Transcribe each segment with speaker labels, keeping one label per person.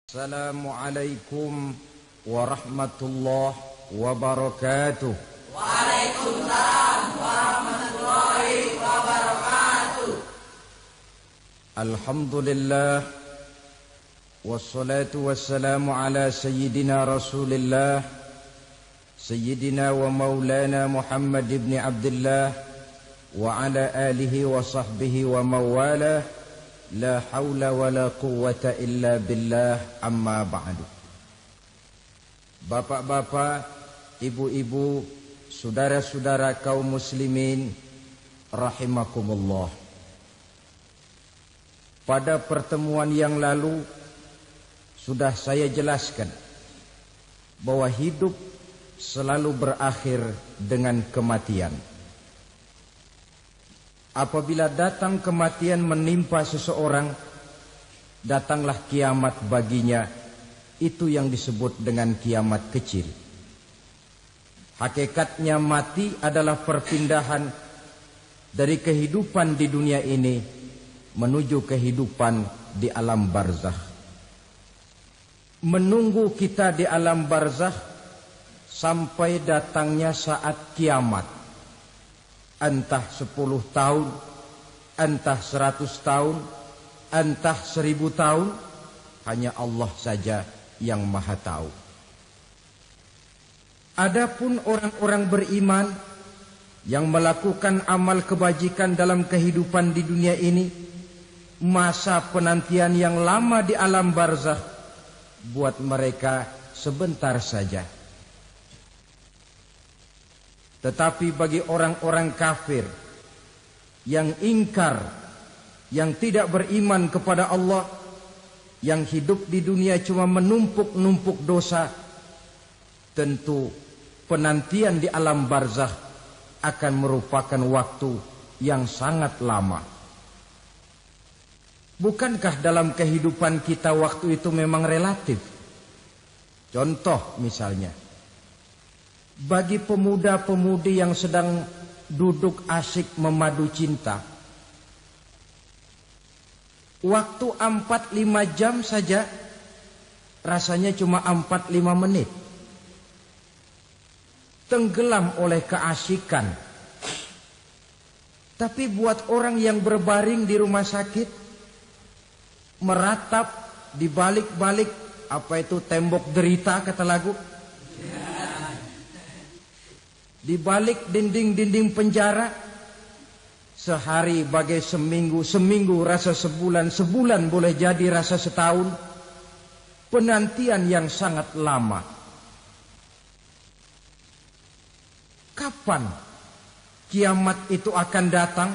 Speaker 1: Assalamualaikum warahmatullahi wabarakatuh.
Speaker 2: Waalaikumsalam warahmatullahi wabarakatuh.
Speaker 1: Alhamdulillah wassalatu wassalamu ala sayyidina Rasulillah sayyidina wa maulana Muhammad ibn Abdullah wa ala alihi wa sahbihi wa mawalah. La haula wa la quwwata illa billah, amma ba'du. Bapak-bapak, ibu-ibu, saudara-saudara kaum muslimin rahimakumullah. Pada pertemuan yang lalu sudah saya jelaskan bahwa hidup selalu berakhir dengan kematian. Apabila datang kematian menimpa seseorang, datanglah kiamat baginya. Itu yang disebut dengan kiamat kecil. Hakikatnya mati adalah perpindahan dari kehidupan di dunia ini menuju kehidupan di alam barzakh. Menunggu kita di alam barzakh sampai datangnya saat kiamat. Entah 10 tahun, entah 100 tahun, entah 1000 tahun, hanya Allah saja yang maha tahu. Adapun orang-orang beriman yang melakukan amal kebajikan dalam kehidupan di dunia ini, masa penantian yang lama di alam barzakh buat mereka sebentar saja. Tetapi bagi orang-orang kafir yang ingkar, yang tidak beriman kepada Allah, yang hidup di dunia cuma menumpuk-numpuk dosa, tentu penantian di alam barzakh akan merupakan waktu yang sangat lama. Bukankah dalam kehidupan kita waktu itu memang relatif? Contoh misalnya, bagi pemuda-pemudi yang sedang duduk asyik memadu cinta, waktu 4-5 jam saja rasanya cuma 4-5 menit. Tenggelam oleh keasikan. Tapi buat orang yang berbaring di rumah sakit, meratap di balik-balik apa itu tembok derita kata lagu, di balik dinding-dinding penjara, sehari bagai seminggu, seminggu rasa sebulan, sebulan boleh jadi rasa setahun. Penantian yang sangat lama. Kapan kiamat itu akan datang?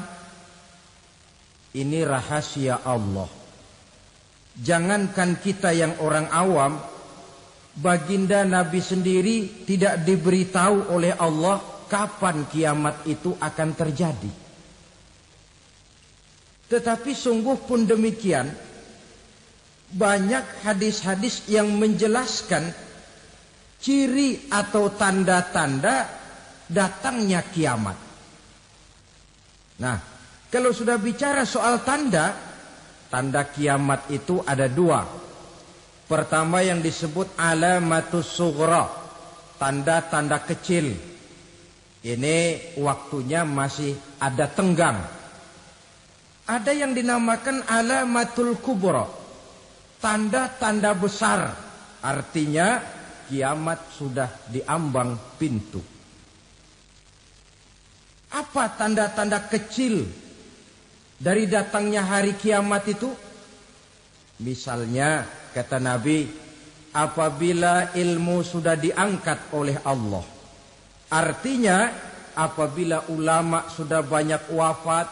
Speaker 1: Ini rahasia Allah. Jangankan kita yang orang awam, baginda Nabi sendiri tidak diberitahu oleh Allah kapan kiamat itu akan terjadi. Tetapi sungguh pun demikian, banyak hadis-hadis yang menjelaskan ciri atau tanda-tanda datangnya kiamat. Nah, kalau sudah bicara soal tanda, tanda kiamat itu ada 2. Pertama yang disebut alamatus sughra, tanda-tanda kecil. Ini waktunya masih ada tenggang. Ada yang dinamakan alamatul kubra, tanda-tanda besar. Artinya kiamat sudah diambang pintu. Apa tanda-tanda kecil dari datangnya hari kiamat itu? Misalnya, kata Nabi, apabila ilmu sudah diangkat oleh Allah. Artinya apabila ulama sudah banyak wafat,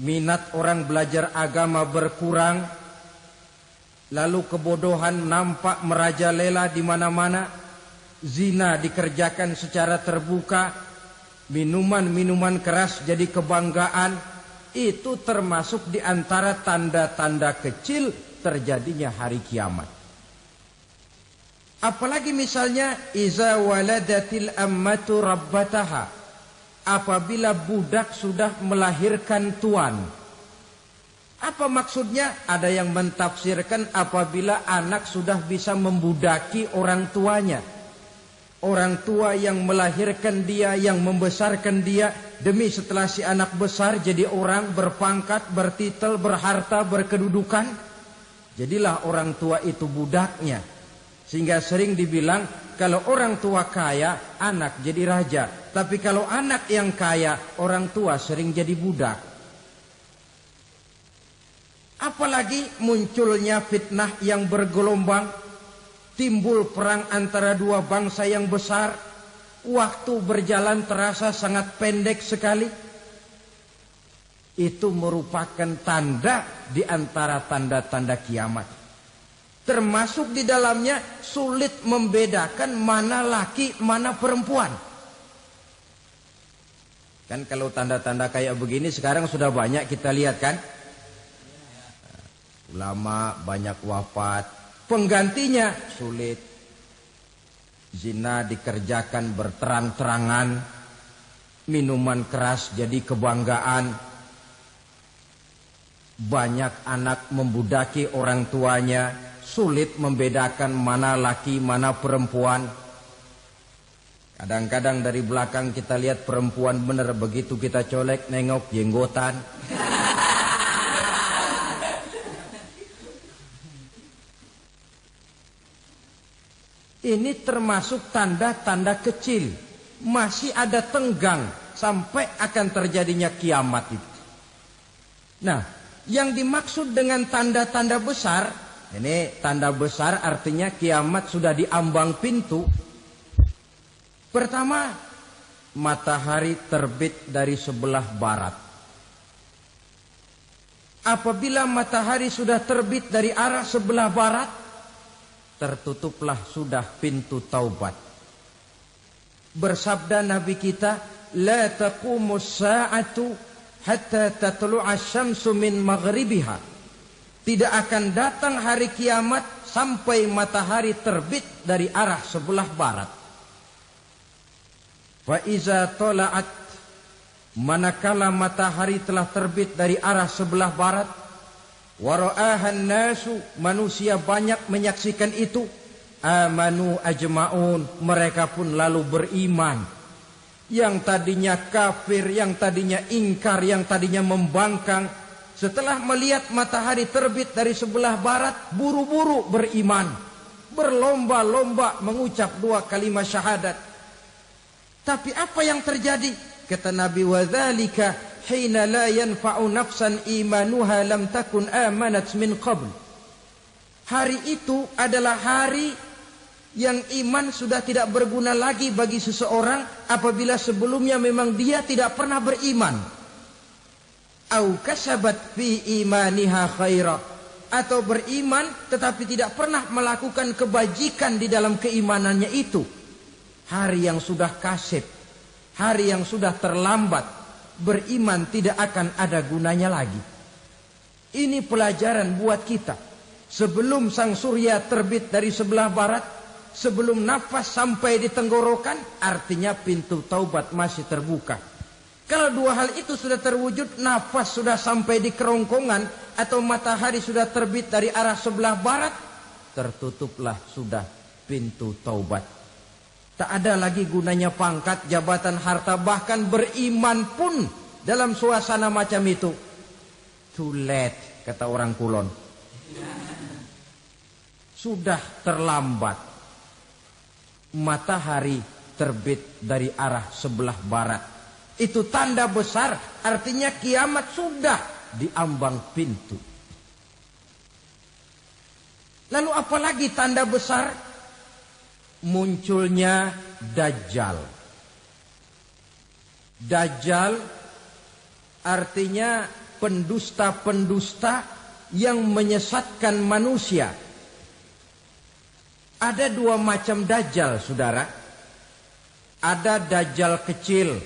Speaker 1: minat orang belajar agama berkurang, lalu kebodohan nampak merajalela di mana-mana, zina dikerjakan secara terbuka, minuman-minuman keras jadi kebanggaan, itu termasuk di antara tanda-tanda kecil terjadinya hari kiamat. Apalagi misalnya iza waladatil ammatu rabbataha, apabila budak sudah melahirkan tuan. Apa maksudnya? Ada yang mentafsirkan apabila anak sudah bisa membudaki orang tuanya. Orang tua yang melahirkan dia, yang membesarkan dia, demi setelah si anak besar jadi orang berpangkat, bertitel, berharta, berkedudukan. Jadilah orang tua itu budaknya. Sehingga sering dibilang kalau orang tua kaya, anak jadi raja. Tapi kalau anak yang kaya, orang tua sering jadi budak. Apalagi munculnya fitnah yang bergelombang. Timbul perang antara dua bangsa yang besar. Waktu berjalan terasa sangat pendek sekali. Itu merupakan tanda di antara tanda-tanda kiamat. Termasuk di dalamnya sulit membedakan mana laki, mana perempuan. Kan kalau tanda-tanda kayak begini sekarang sudah banyak kita lihat kan. Ulama banyak wafat. Penggantinya sulit. Zina dikerjakan berterang-terangan. Minuman keras jadi kebanggaan. Banyak anak membudaki orang tuanya. Sulit membedakan mana laki, mana perempuan. Kadang-kadang dari belakang kita lihat perempuan benar, begitu kita colek nengok jenggotan. Ini termasuk tanda-tanda kecil. Masih ada tenggang sampai akan terjadinya kiamat itu. Nah, yang dimaksud dengan tanda-tanda besar, ini tanda besar artinya kiamat sudah diambang pintu. Pertama, matahari terbit dari sebelah barat. Apabila matahari sudah terbit dari arah sebelah barat, tertutuplah sudah pintu taubat. Bersabda Nabi kita, la taqumus sa'atu hatta tatlu'a syamsu min maghribiha. Tidak akan datang hari kiamat sampai matahari terbit dari arah sebelah barat. Fa iza tala'at, manakala matahari telah terbit dari arah sebelah barat, wara'ahan nasu, manusia banyak menyaksikan itu, amanu ajma'un, mereka pun lalu beriman. Yang tadinya kafir, yang tadinya ingkar, yang tadinya membangkang, setelah melihat matahari terbit dari sebelah barat, buru-buru beriman, berlomba-lomba mengucap dua kalimat syahadat. Tapi apa yang terjadi? Kata Nabi, wadzalika hina la yanfa'u nafsan imanuha lam takun amanat min qabl. Hari itu adalah hari yang iman sudah tidak berguna lagi bagi seseorang apabila sebelumnya memang dia tidak pernah beriman. Au kasabat fi imaniha khaira, atau beriman tetapi tidak pernah melakukan kebajikan di dalam keimanannya itu. Hari yang sudah kasib, hari yang sudah terlambat, beriman tidak akan ada gunanya lagi. Ini pelajaran buat kita. Sebelum sang surya terbit dari sebelah barat, sebelum nafas sampai di tenggorokan, artinya pintu taubat masih terbuka. Kalau dua hal itu sudah terwujud, nafas sudah sampai di kerongkongan, atau matahari sudah terbit dari arah sebelah barat, tertutuplah sudah pintu taubat. Tak ada lagi gunanya pangkat, jabatan, harta, bahkan beriman pun dalam suasana macam itu. Too late, kata orang Kulon. Sudah terlambat. Matahari terbit dari arah sebelah barat. Itu tanda besar, artinya kiamat sudah diambang pintu. Lalu apalagi tanda besar? Munculnya Dajjal. Dajjal artinya pendusta-pendusta yang menyesatkan manusia. Ada dua macam Dajjal, saudara. Ada Dajjal kecil.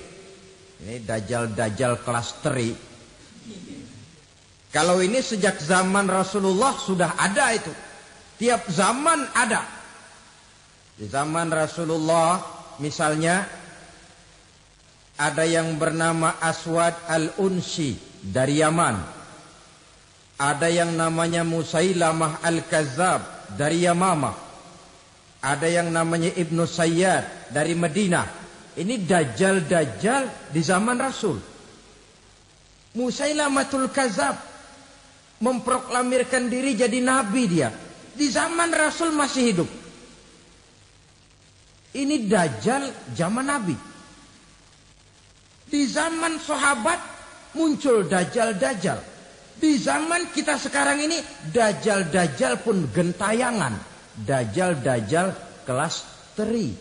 Speaker 1: Ini Dajjal kelas teri. Kalau ini sejak zaman Rasulullah sudah ada itu. Tiap zaman ada. Di zaman Rasulullah misalnya ada yang bernama Aswad al-Unsi dari Yaman. Ada yang namanya Musailamah Al-Kazzab dari Yamamah. Ada yang namanya Ibnu Sayyad dari Madinah. Ini dajjal-dajjal di zaman Rasul. Musailamatul Kazzab memproklamirkan diri jadi nabi dia. Di zaman Rasul masih hidup. Ini dajjal zaman Nabi. Di zaman sahabat muncul dajjal-dajjal. Di zaman kita sekarang ini dajjal-dajjal pun gentayangan. Dajjal-dajjal kelas teri.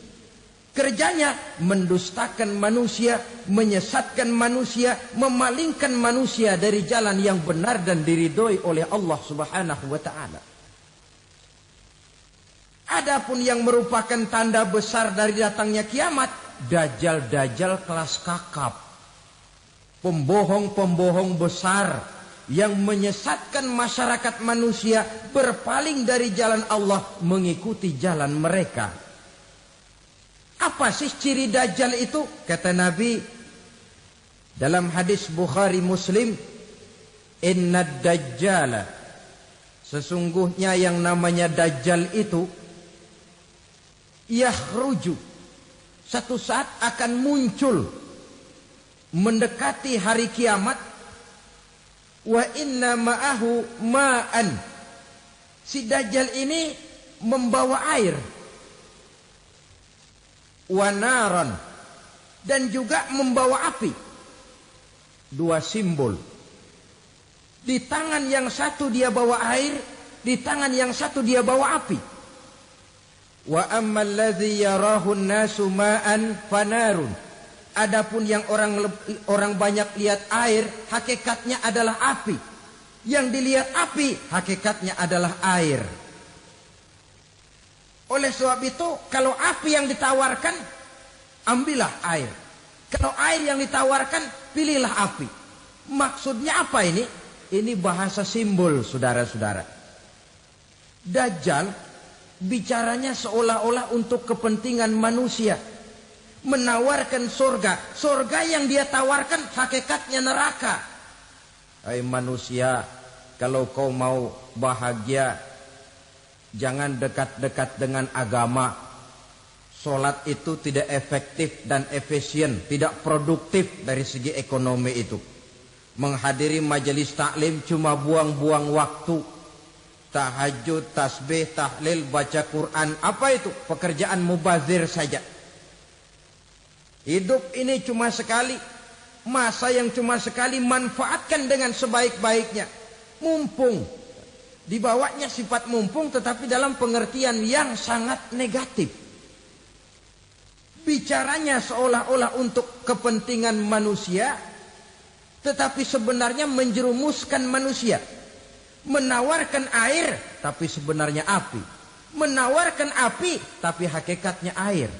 Speaker 1: Kerjanya mendustakan manusia, menyesatkan manusia, memalingkan manusia dari jalan yang benar dan diridhoi oleh Allah Subhanahu wa taala. Adapun yang merupakan tanda besar dari datangnya kiamat, dajjal-dajjal kelas kakap. Pembohong-pembohong besar yang menyesatkan masyarakat manusia berpaling dari jalan Allah mengikuti jalan mereka. Apa sih ciri dajjal itu? Kata Nabi dalam hadis Bukhari Muslim, "Inna dajjala", sesungguhnya yang namanya dajjal itu yakhruju, satu saat akan muncul mendekati hari kiamat. Wa inna ma'ahu ma'an, si dajjal ini membawa air. Wa naran, dan juga membawa api. Dua simbol. Di tangan yang satu dia bawa air, di tangan yang satu dia bawa api. Wa ammal ladzi yarahu an-nasu ma'an fanarun. Adapun yang orang banyak lihat air, hakikatnya adalah api. Yang dilihat api, hakikatnya adalah air. Oleh sebab itu, kalau api yang ditawarkan, ambillah air. Kalau air yang ditawarkan, pilihlah api. Maksudnya apa ini? Ini bahasa simbol, saudara-saudara. Dajjal bicaranya seolah-olah untuk kepentingan manusia. Menawarkan surga. Surga yang dia tawarkan hakikatnya neraka. Hai manusia, kalau kau mau bahagia, jangan dekat-dekat dengan agama. Sholat itu tidak efektif dan efisien, tidak produktif dari segi ekonomi itu. Menghadiri majelis taklim cuma buang-buang waktu. Tahajud, tasbih, tahlil, baca Quran, apa itu? Pekerjaan mubazir saja. Hidup ini cuma sekali, masa yang cuma sekali, manfaatkan dengan sebaik-baiknya. Mumpung, dibawanya sifat mumpung tetapi dalam pengertian yang sangat negatif. Bicaranya seolah-olah untuk kepentingan manusia, tetapi sebenarnya menjerumuskan manusia. Menawarkan air, tapi sebenarnya api. Menawarkan api, tapi hakikatnya air.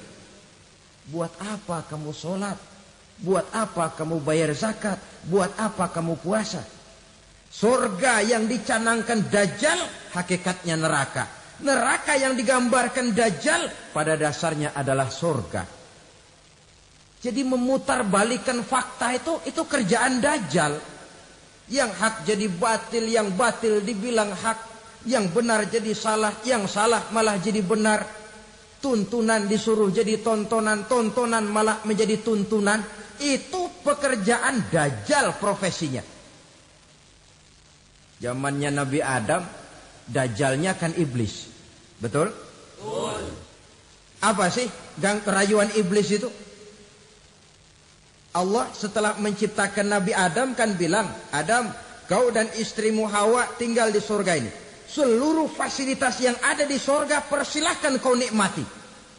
Speaker 1: Buat apa kamu sholat? Buat apa kamu bayar zakat? Buat apa kamu puasa? Surga yang dicanangkan dajjal, hakikatnya neraka. Neraka yang digambarkan dajjal, pada dasarnya adalah surga. Jadi memutarbalikkan fakta itu kerjaan dajjal. Yang hak jadi batil, yang batil dibilang hak, yang benar jadi salah, yang salah malah jadi benar. Tuntunan disuruh jadi tontonan, tontonan malah menjadi tuntunan. Itu pekerjaan dajjal profesinya. Zamannya Nabi Adam, dajjalnya kan iblis. Betul? Betul. Apa sih rayuan iblis itu? Allah setelah menciptakan Nabi Adam kan bilang, Adam, kau dan istrimu Hawa tinggal di surga ini. Seluruh fasilitas yang ada di surga persilahkan kau nikmati.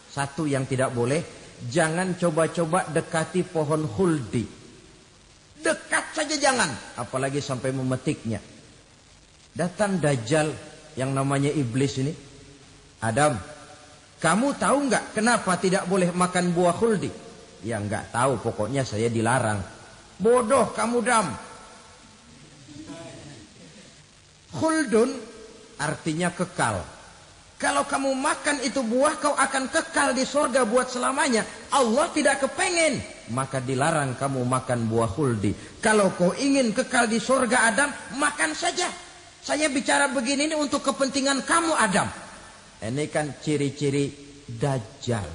Speaker 1: Satu yang tidak boleh, jangan coba-coba dekati pohon khuldi. Dekat saja jangan, apalagi sampai memetiknya. Datang dajjal yang namanya iblis ini. Adam, kamu tahu nggak kenapa tidak boleh makan buah khuldi? Ya nggak tahu, pokoknya saya dilarang. Bodoh kamu Dam. Khuldun artinya kekal. Kalau kamu makan itu buah, kau akan kekal di surga buat selamanya. Allah tidak kepengen, maka dilarang kamu makan buah khuldi. Kalau kau ingin kekal di surga Adam, makan saja. Saya bicara begini ini untuk kepentingan kamu Adam. Ini kan ciri-ciri Dajjal.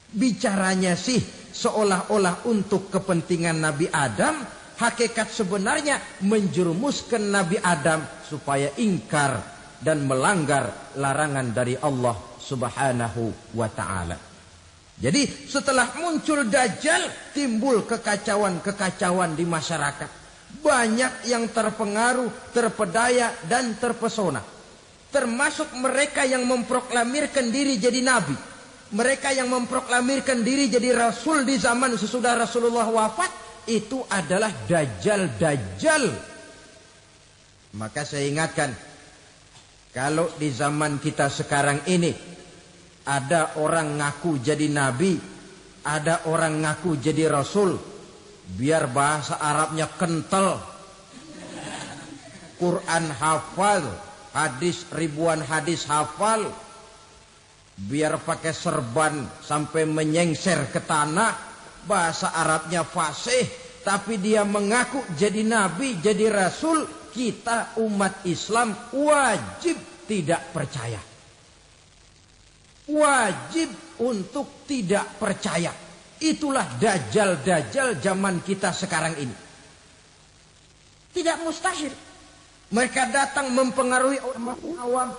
Speaker 1: Bicaranya sih seolah-olah untuk kepentingan Nabi Adam. Hakikat sebenarnya menjerumuskan Nabi Adam supaya ingkar dan melanggar larangan dari Allah Subhanahu wa ta'ala. Jadi setelah muncul Dajjal, timbul kekacauan-kekacauan di masyarakat. Banyak yang terpengaruh, terpedaya dan terpesona. Termasuk mereka yang memproklamirkan diri jadi nabi. Mereka yang memproklamirkan diri jadi rasul di zaman sesudah Rasulullah wafat. Itu adalah Dajjal-Dajjal. Maka saya ingatkan, kalau di zaman kita sekarang ini ada orang ngaku jadi nabi, ada orang ngaku jadi rasul, biar bahasa Arabnya kental, Quran hafal, hadis ribuan hadis hafal, biar pakai serban sampai menyengser ke tanah, bahasa Arabnya fasih, tapi dia mengaku jadi nabi, jadi rasul, kita umat Islam wajib tidak percaya. Wajib untuk tidak percaya. Itulah Dajjal-Dajjal zaman kita sekarang ini. Tidak mustahil. Mereka datang mempengaruhi orang awam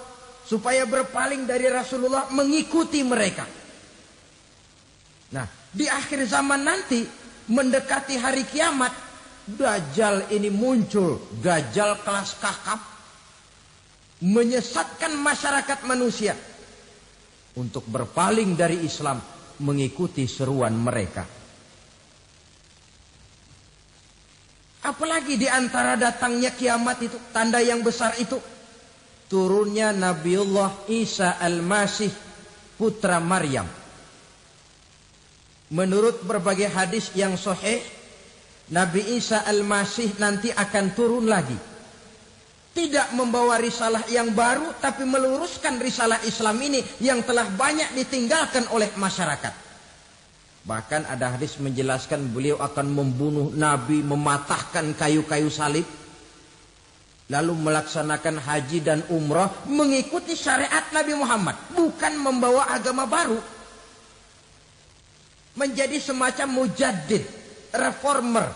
Speaker 1: supaya berpaling dari Rasulullah, mengikuti mereka. Nah, di akhir zaman nanti, mendekati hari kiamat, Dajjal ini muncul. Dajjal kelas kakap, menyesatkan masyarakat manusia untuk berpaling dari Islam, mengikuti seruan mereka. Apalagi di antara datangnya kiamat itu, tanda yang besar itu, turunnya Nabiullah Isa Al-Masih, putra Maryam. Menurut berbagai hadis yang sahih, Nabi Isa Al-Masih nanti akan turun lagi. Tidak membawa risalah yang baru, tapi meluruskan risalah Islam ini yang telah banyak ditinggalkan oleh masyarakat. Bahkan ada hadis menjelaskan beliau akan membunuh Nabi, mematahkan kayu-kayu salib, lalu melaksanakan haji dan umrah mengikuti syariat Nabi Muhammad, bukan membawa agama baru. Menjadi semacam mujaddid, reformer,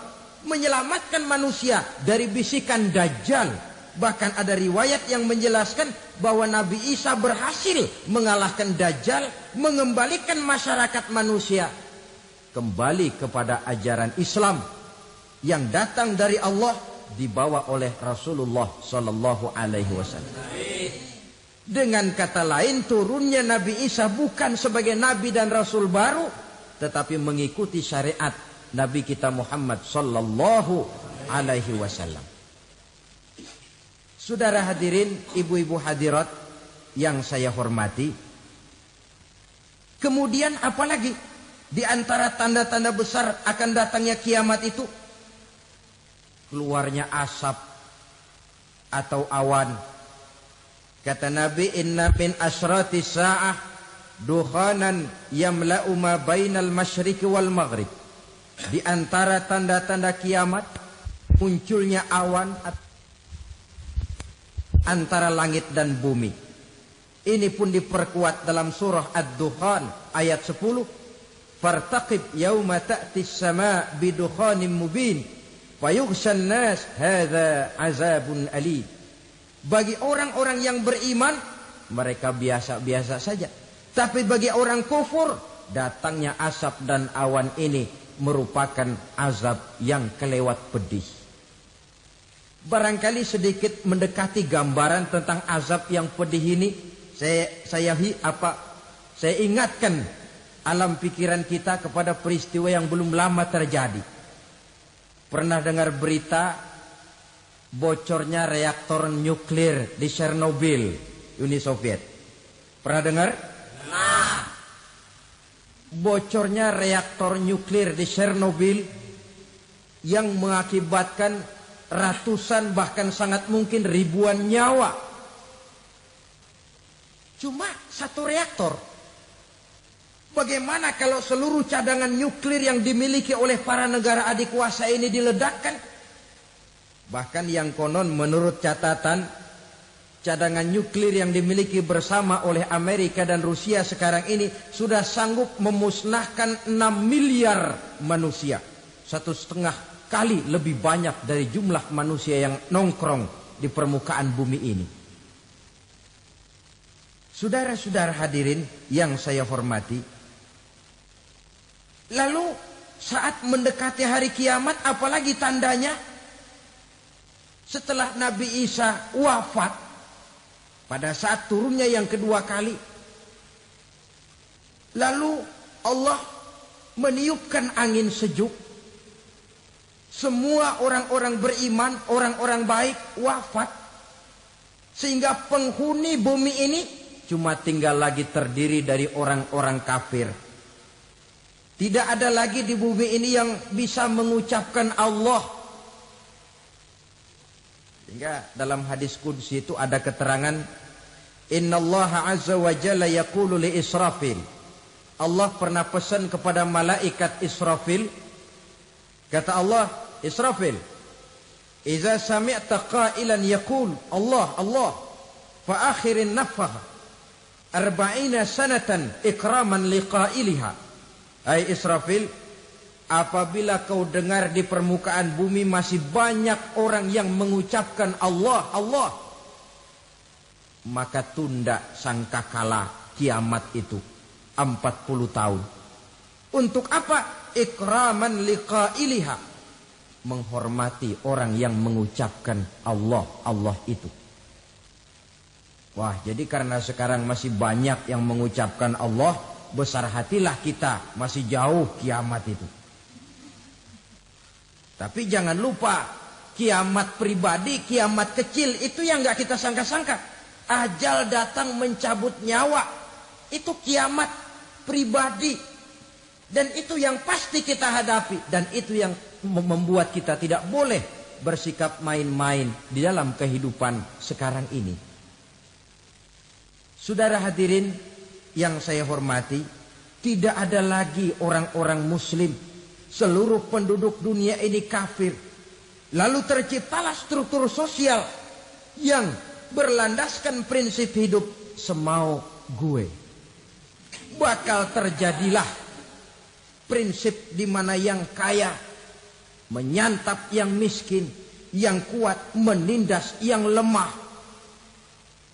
Speaker 1: menyelamatkan manusia dari bisikan Dajjal. Bahkan ada riwayat yang menjelaskan bahwa Nabi Isa berhasil mengalahkan Dajjal, mengembalikan masyarakat manusia kembali kepada ajaran Islam yang datang dari Allah, dibawa oleh Rasulullah sallallahu alaihi wasallam. Dengan kata lain, turunnya Nabi Isa bukan sebagai nabi dan rasul baru, tetapi mengikuti syariat Nabi kita Muhammad sallallahu alaihi wasallam. Saudara hadirin, ibu-ibu hadirat yang saya hormati, kemudian apalagi di antara tanda-tanda besar akan datangnya kiamat itu? Keluarnya asap atau awan. Kata Nabi, inna min asratis sa'ah dukhanan yamla'u ma bainal masyriqi wal maghrib. Di antara tanda-tanda kiamat, munculnya awan antara langit dan bumi. Ini pun diperkuat dalam surah Ad-Dukhan ayat 10. Fartaqib yawma ta'ti as-sama' bidukhanin mubin fayughshan nas hadza azabun alim. Bagi orang-orang yang beriman, mereka biasa-biasa saja. Tapi bagi orang kufur, datangnya asap dan awan ini merupakan azab yang kelewat pedih. Barangkali sedikit mendekati gambaran tentang azab yang pedih ini, saya ingatkan alam pikiran kita kepada peristiwa yang belum lama terjadi. Pernah dengar berita bocornya reaktor nuklir di Chernobyl, Uni Soviet? Pernah dengar? Nah. Bocornya reaktor nuklir di Chernobyl yang mengakibatkan ratusan bahkan sangat mungkin ribuan nyawa. Cuma satu reaktor. Bagaimana kalau seluruh cadangan nuklir yang dimiliki oleh para negara adikuasa ini diledakkan? Bahkan yang konon menurut catatan cadangan nuklir yang dimiliki bersama oleh Amerika dan Rusia sekarang ini sudah sanggup memusnahkan 6 miliar manusia. 1,5 kali lebih banyak dari jumlah manusia yang nongkrong di permukaan bumi ini. Saudara-saudara hadirin yang saya hormati, lalu saat mendekati hari kiamat, apalagi tandanya? Setelah Nabi Isa wafat, pada saat turunnya yang kedua kali, lalu Allah meniupkan angin sejuk. Semua orang-orang beriman, orang-orang baik wafat. Sehingga penghuni bumi ini cuma tinggal lagi terdiri dari orang-orang kafir. Tidak ada lagi di bumi ini yang bisa mengucapkan Allah. Sehingga dalam hadis qudsi itu ada keterangan, Innallaha azza wa jalla yaqulu li Israfil. Allah pernah pesan kepada malaikat Israfil. Kata Allah, Israfil, Iza sami'ta qailan yaqul Allah, Allah, fa akhirin nafah 40 sanatan ikraman liqailiha. Hai Israfil, apabila kau dengar di permukaan bumi masih banyak orang yang mengucapkan Allah, Allah, maka tunda sangkakala kiamat itu 40 tahun. Untuk apa? Ikraman liqailiha, menghormati orang yang mengucapkan Allah, Allah itu. Wah, jadi karena sekarang masih banyak yang mengucapkan Allah, besar hatilah kita, masih jauh kiamat itu. Tapi jangan lupa, kiamat pribadi, kiamat kecil, itu yang gak kita sangka-sangka. Ajal datang mencabut nyawa, itu kiamat pribadi. Dan itu yang pasti kita hadapi. Dan itu yang membuat kita tidak boleh bersikap main-main di dalam kehidupan sekarang ini. Saudara hadirin yang saya hormati, tidak ada lagi orang-orang muslim. Seluruh penduduk dunia ini kafir. Lalu terciptalah struktur sosial yang berlandaskan prinsip hidup semau gue. Bakal terjadilah prinsip di mana yang kaya menyantap yang miskin, yang kuat menindas yang lemah.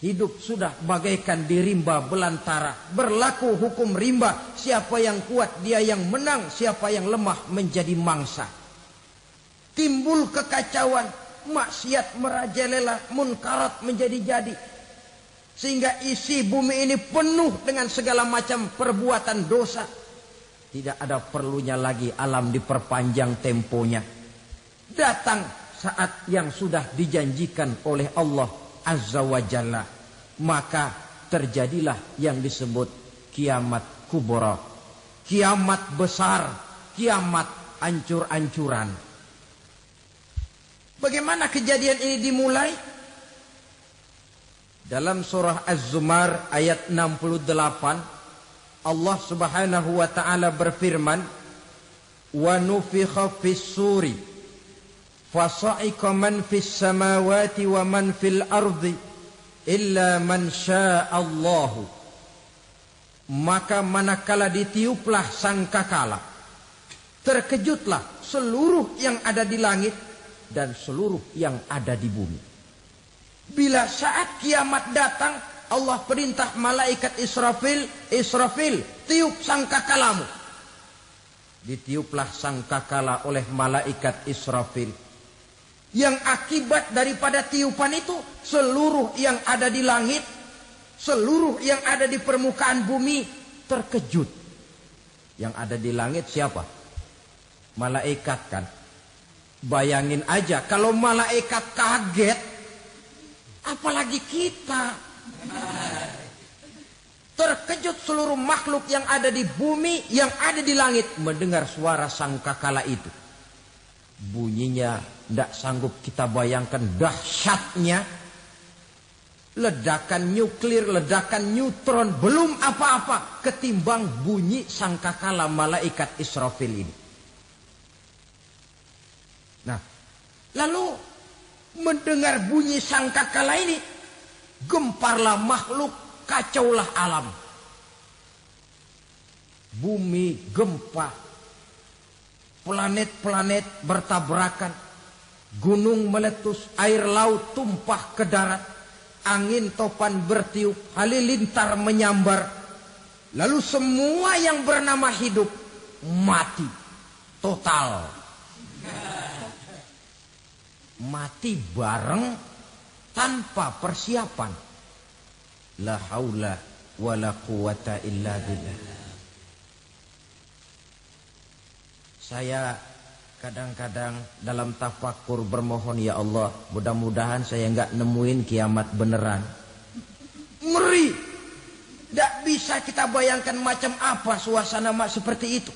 Speaker 1: Hidup sudah bagaikan di rimba belantara. Berlaku hukum rimba. Siapa yang kuat dia yang menang, siapa yang lemah menjadi mangsa. Timbul kekacauan, maksiat merajalela, munkarat menjadi-jadi. Sehingga isi bumi ini penuh dengan segala macam perbuatan dosa. Tidak ada perlunya lagi alam diperpanjang temponya. Datang saat yang sudah dijanjikan oleh Allah Azza wa Jalla. Maka terjadilah yang disebut kiamat kubra. Kiamat besar. Kiamat ancur-ancuran. Bagaimana kejadian ini dimulai? Dalam surah Az-Zumar ayat 68. Allah subhanahu wa ta'ala berfirman, wa nufikha fis suri fasa'iqa man fis samawati wa man fil ardi illa man sya'allahu. Maka manakala ditiuplah sangkakala, terkejutlah seluruh yang ada di langit dan seluruh yang ada di bumi. Bila saat kiamat datang, Allah perintah malaikat Israfil, Israfil, tiup sangkakalamu. Ditiuplah sangkakala oleh malaikat Israfil. Yang akibat daripada tiupan itu, seluruh yang ada di langit, seluruh yang ada di permukaan bumi terkejut. Yang ada di langit siapa? Malaikat kan. Bayangin aja kalau malaikat kaget, apalagi kita. Terkejut seluruh makhluk yang ada di bumi, yang ada di langit mendengar suara sangkakala itu. Bunyinya tidak sanggup kita bayangkan dahsyatnya. Ledakan nuklir, ledakan neutron, belum apa-apa ketimbang bunyi sangkakala malaikat Israfil ini. Nah, lalu mendengar bunyi sangkakala ini, gemparlah makhluk, kacaulah alam. Bumi gempa, planet-planet bertabrakan, gunung meletus, air laut tumpah ke darat, angin topan bertiup, halilintar menyambar. Lalu semua yang bernama hidup mati total. Mati bareng tanpa persiapan. La haula wala quwata illa billah. Saya kadang-kadang dalam tafakur bermohon, ya Allah, mudah-mudahan saya enggak nemuin kiamat beneran. Ngeri. Tidak bisa kita bayangkan macam apa suasana seperti itu.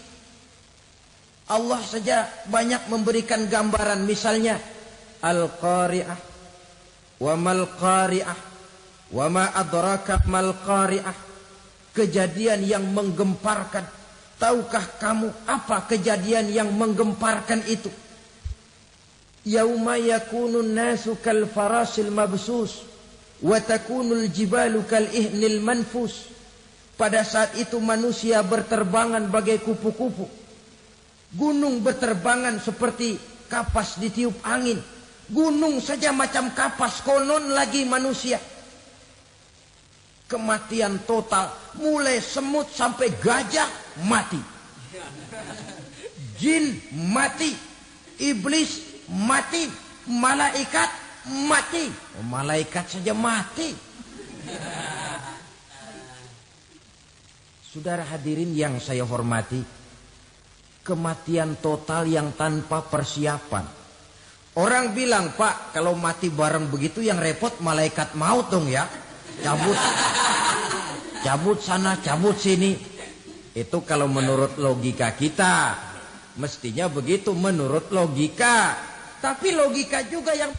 Speaker 1: Allah saja banyak memberikan gambaran, misalnya Al-Qari'ah, wa mal Qari'ah, wa ma adraka mal Qari'ah. Kejadian yang menggemparkan. Tahukah kamu apa kejadian yang menggemparkan itu? Yauma yakunun nasu kal farasil mabsus wa takunul jibalu kal ihnil manfus. Pada saat itu manusia berterbangan bagai kupu-kupu. Gunung berterbangan seperti kapas ditiup angin. Gunung saja macam kapas, konon lagi manusia. Kematian total, mulai semut sampai gajah mati. Jin mati, iblis mati, malaikat mati. Malaikat saja mati. Saudara hadirin yang saya hormati, kematian total yang tanpa persiapan. Orang bilang, Pak, kalau mati bareng begitu yang repot malaikat maut dong ya. Cabut sana, cabut sini. Itu kalau menurut logika kita. Mestinya begitu menurut logika. Tapi logika juga yang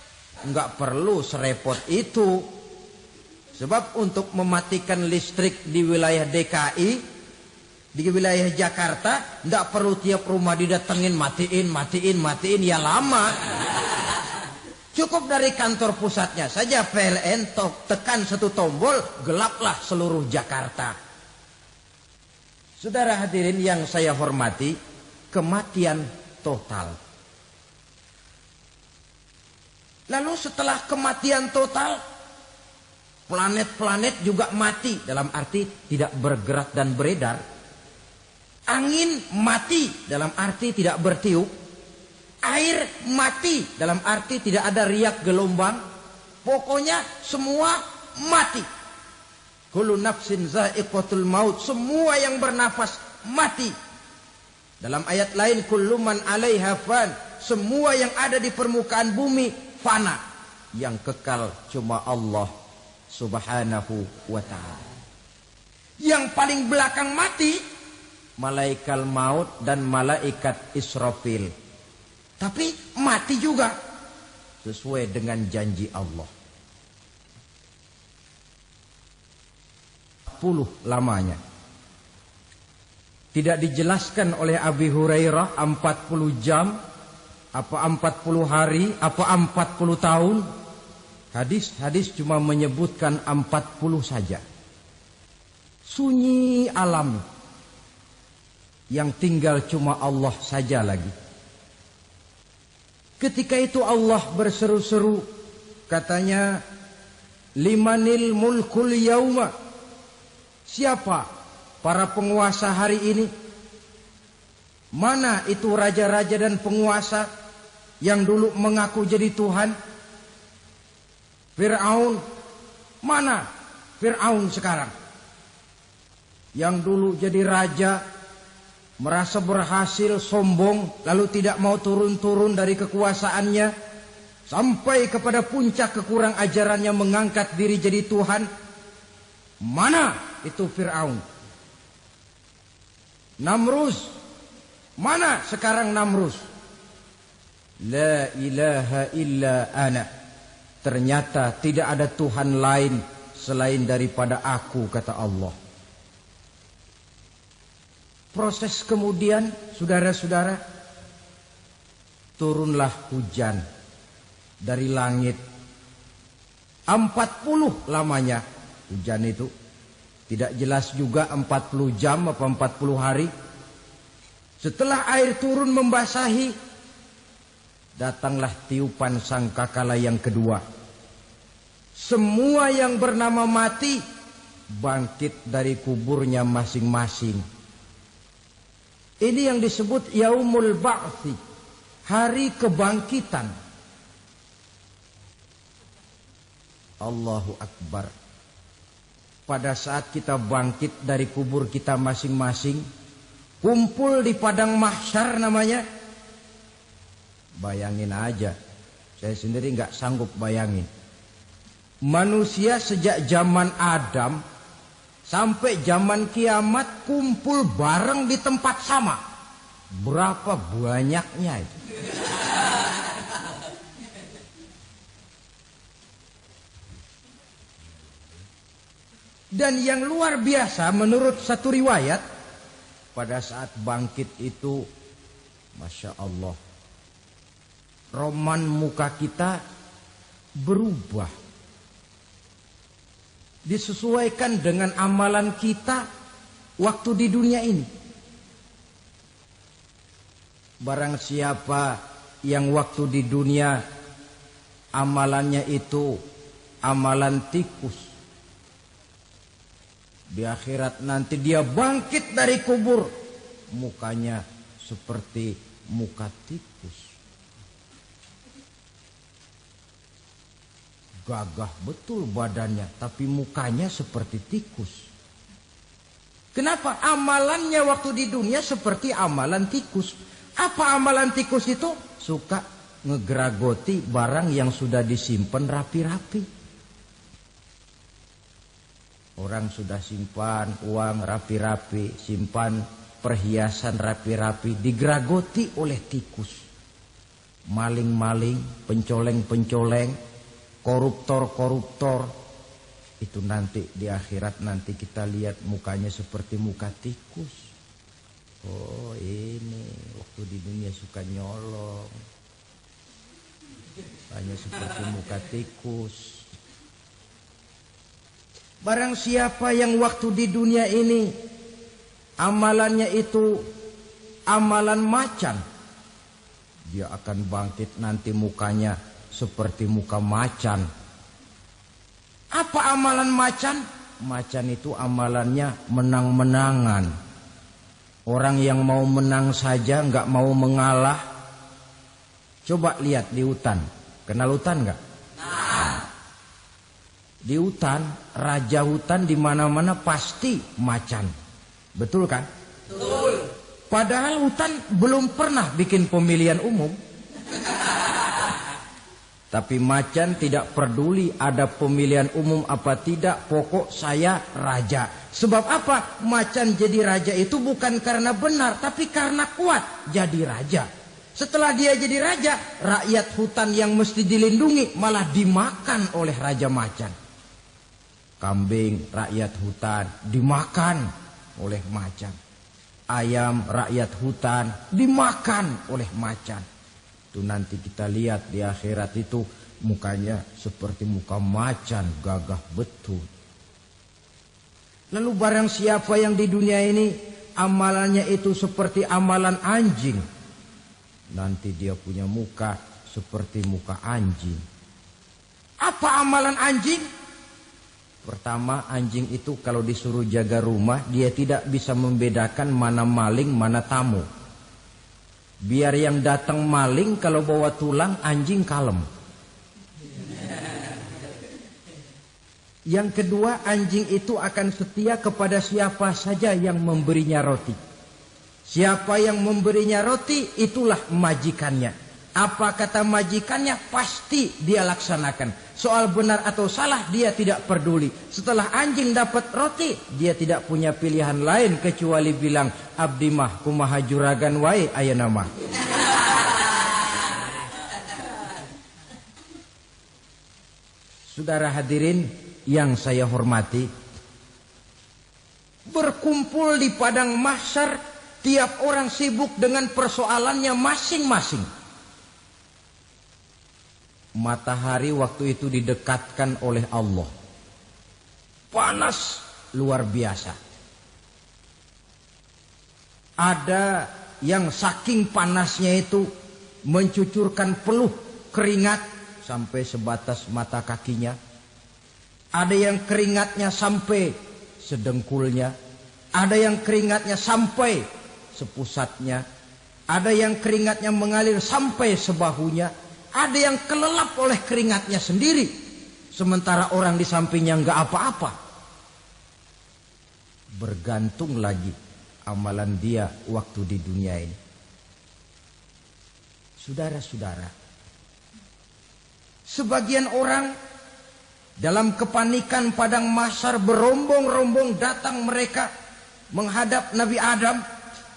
Speaker 1: nggak perlu serepot itu. Sebab untuk mematikan listrik di wilayah DKI, di wilayah Jakarta, nggak perlu tiap rumah didatengin, matiin, ya lama. Cukup dari kantor pusatnya saja PLN, tekan satu tombol, gelaplah seluruh Jakarta. Saudara hadirin yang saya hormati, kematian total. Lalu setelah kematian total, planet-planet juga mati, dalam arti tidak bergerak dan beredar. Angin mati, dalam arti tidak bertiup. Air mati, dalam arti tidak ada riak gelombang. Pokoknya semua mati. Kullu nafsin za'iqatul maut. Semua yang bernafas mati. Dalam ayat lain, kullu man 'alaiha fan. Semua yang ada di permukaan bumi fana. Yang kekal cuma Allah Subhanahu wa ta'ala. Yang paling belakang mati, malaikat maut dan malaikat Israfil. Tapi mati juga sesuai dengan janji Allah. 40 lamanya. Tidak dijelaskan oleh Abi Hurairah 40 jam, apa 40 hari, apa 40 tahun. Hadis-hadis cuma menyebutkan 40 saja. Sunyi alam. Yang tinggal cuma Allah saja lagi. Ketika itu Allah berseru-seru, katanya, limanil mulkul yauma. Siapa para penguasa hari ini? Mana itu raja-raja dan penguasa yang dulu mengaku jadi Tuhan? Fir'aun. Mana Fir'aun sekarang? Yang dulu jadi raja, merasa berhasil, sombong, lalu tidak mau turun-turun dari kekuasaannya, sampai kepada puncak kekurang ajarannya mengangkat diri jadi Tuhan. Mana itu Fir'aun? Namrus. Mana sekarang Namrus? La ilaha illa ana. Ternyata tidak ada Tuhan lain selain daripada aku, kata Allah. Proses kemudian, saudara-saudara, turunlah hujan dari langit. 40 lamanya hujan itu. Tidak jelas juga 40 jam apa 40 hari. Setelah air turun membasahi, datanglah tiupan sangkakala yang kedua. Semua yang bernama mati bangkit dari kuburnya masing-masing. Ini yang disebut Yaumul Ba'thi, hari kebangkitan. Allahu Akbar. Pada saat kita bangkit dari kubur kita masing-masing, kumpul di padang mahsyar namanya. Bayangin aja, saya sendiri nggak sanggup bayangin. Manusia sejak zaman Adam sampai zaman kiamat kumpul bareng di tempat sama. Berapa banyaknya itu? Dan yang luar biasa menurut satu riwayat, pada saat bangkit itu, Masya Allah, roman muka kita berubah. Disesuaikan dengan amalan kita waktu di dunia ini. Barang siapa yang waktu di dunia amalannya itu amalan tikus, di akhirat nanti dia bangkit dari kubur, mukanya seperti muka tikus. Gagah betul badannya, tapi mukanya seperti tikus. Kenapa? Amalannya waktu di dunia seperti amalan tikus. Apa amalan tikus itu? Suka ngegeragoti barang yang sudah disimpan rapi-rapi. Orang sudah simpan uang rapi-rapi, simpan perhiasan rapi-rapi, digeragoti oleh tikus. Maling-maling, pencoleng-pencoleng, koruptor-koruptor. Itu nanti di akhirat nanti kita lihat mukanya seperti muka tikus. Oh ini waktu di dunia suka nyolong, hanya seperti muka tikus. Barang siapa yang waktu di dunia ini amalannya itu amalan macan, dia akan bangkit nanti mukanya seperti muka macan. Apa amalan macan? Macan itu amalannya menang-menangan. Orang yang mau menang saja nggak mau mengalah. Coba lihat di hutan. Kenal hutan nggak? Di hutan, raja hutan di mana-mana pasti macan. Betul kan?
Speaker 2: Betul.
Speaker 1: Padahal hutan belum pernah bikin pemilihan umum. Tapi macan tidak peduli ada pemilihan umum apa tidak, pokok saya raja. Sebab apa? Macan jadi raja itu bukan karena benar, tapi karena kuat jadi raja. Setelah dia jadi raja, rakyat hutan yang mesti dilindungi malah dimakan oleh raja macan. Kambing rakyat hutan dimakan oleh macan. Ayam rakyat hutan dimakan oleh macan. Itu nanti kita lihat di akhirat itu mukanya seperti muka macan, gagah betul. Lalu barang siapa yang di dunia ini amalannya itu seperti amalan anjing, nanti dia punya muka seperti muka anjing. Apa amalan anjing? Pertama, anjing itu kalau disuruh jaga rumah, dia tidak bisa membedakan mana maling, mana tamu. Biar yang datang maling, kalau bawa tulang, anjing kalem. Yang kedua, anjing itu akan setia kepada siapa saja yang memberinya roti. Siapa yang memberinya roti, itulah majikannya. Apa kata majikannya, pasti dia laksanakan. Soal benar atau salah, dia tidak peduli. Setelah anjing dapat roti, dia tidak punya pilihan lain kecuali bilang, abdi mah kumaha juragan wae ayeuna mah. Saudara hadirin yang saya hormati, berkumpul di padang mahsyar, tiap orang sibuk dengan persoalannya masing-masing. Matahari waktu itu didekatkan oleh Allah. panas luar biasa. Ada yang saking panasnya itu mencucurkan peluh keringat sampai sebatas mata kakinya. Ada yang keringatnya sampai sedengkulnya. Ada yang keringatnya sampai sepusatnya. Ada yang keringatnya mengalir sampai sebahunya. Ada yang kelelap oleh keringatnya sendiri. Sementara orang di sampingnya enggak apa-apa. Bergantung lagi amalan dia waktu di dunia ini. Saudara-saudara, sebagian orang dalam kepanikan padang mahsyar berombong-rombong datang mereka menghadap Nabi Adam.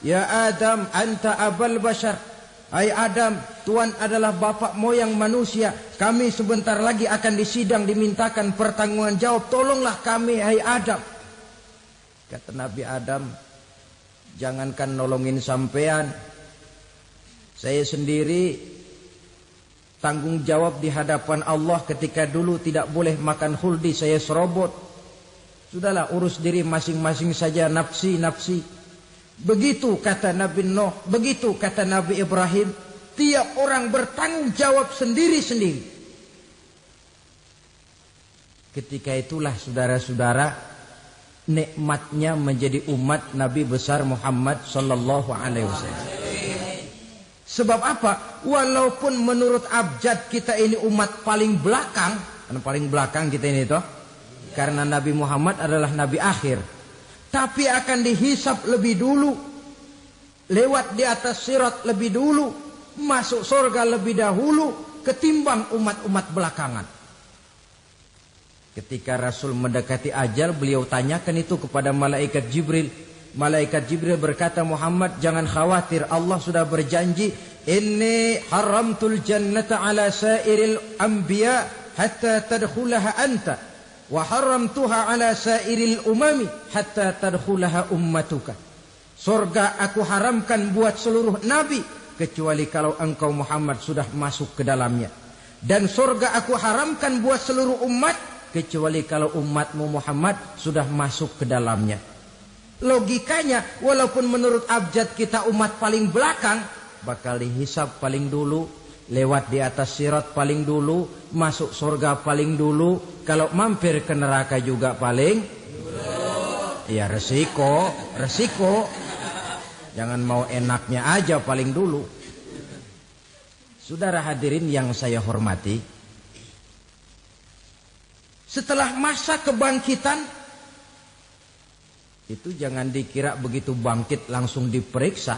Speaker 1: Ya Adam, anta abal bashar. Hai Adam, Tuhan adalah bapak moyang manusia. Kami sebentar lagi akan disidang, dimintakan pertanggungan jawab. Tolonglah kami, hai Adam. Kata Nabi Adam, jangankan nolongin sampean, saya sendiri tanggung jawab di hadapan Allah ketika dulu tidak boleh makan khuldi, saya serobot. Sudahlah, urus diri masing-masing saja, nafsi. Begitu kata Nabi Nuh, begitu kata Nabi Ibrahim. Tiap orang bertanggung jawab sendiri-sendiri. Ketika itulah saudara-saudara, nikmatnya menjadi umat Nabi besar Muhammad sallallahu alaihi wasallam. Sebab apa? Walaupun menurut abjad kita ini umat paling belakang, paling belakang kita ini toh, karena Nabi Muhammad adalah Nabi akhir, tapi akan dihisap lebih dulu, lewat di atas sirat lebih dulu, masuk surga lebih dahulu ketimbang umat-umat belakangan. Ketika Rasul mendekati ajal, beliau tanyakan itu kepada malaikat Jibril. Malaikat Jibril berkata, Muhammad jangan khawatir, Allah sudah berjanji, inni haramtul jannata ala sairil anbiya hatta tadkhulaha anta wa haramtuha ala sairil umami hatta tadkhulaha ummatuka. Surga aku haramkan buat seluruh nabi kecuali kalau engkau Muhammad sudah masuk ke dalamnya. Dan surga aku haramkan buat seluruh umat kecuali kalau umatmu Muhammad sudah masuk ke dalamnya. Logikanya, walaupun menurut abjad kita umat paling belakang, bakal dihisab paling dulu, lewat di atas sirat paling dulu, masuk surga paling dulu, kalau mampir ke neraka juga paling dulu. Ya resiko. Jangan mau enaknya aja paling dulu. Saudara hadirin yang saya hormati, setelah masa kebangkitan, itu jangan dikira begitu bangkit langsung diperiksa.